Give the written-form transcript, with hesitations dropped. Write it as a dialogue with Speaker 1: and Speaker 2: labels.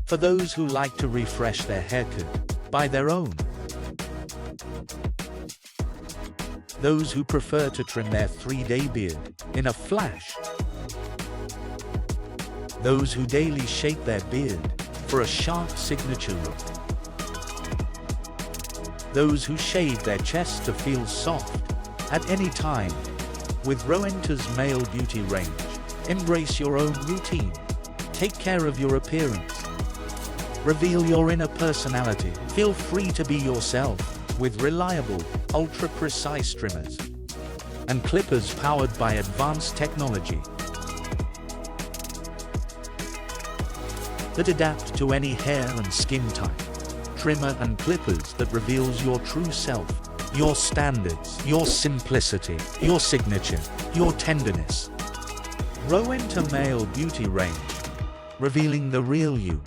Speaker 1: For those who like to refresh their haircut by their own. Those who prefer to trim their 3-day beard in a flash. Those who daily shape their beard for a sharp signature look. Those who shave their chest to feel soft at any time. With Rowenta's male beauty range, embrace your own routine. Take care of your appearance. Reveal your inner personality. Feel free to be yourself with reliable, ultra-precise trimmers and clippers powered by advanced technology that adapt to any hair and skin type. Trimmer and clippers that reveals your true self, your standards, your simplicity, your signature, your tenderness. Rowenta Male Beauty Range, revealing the real you.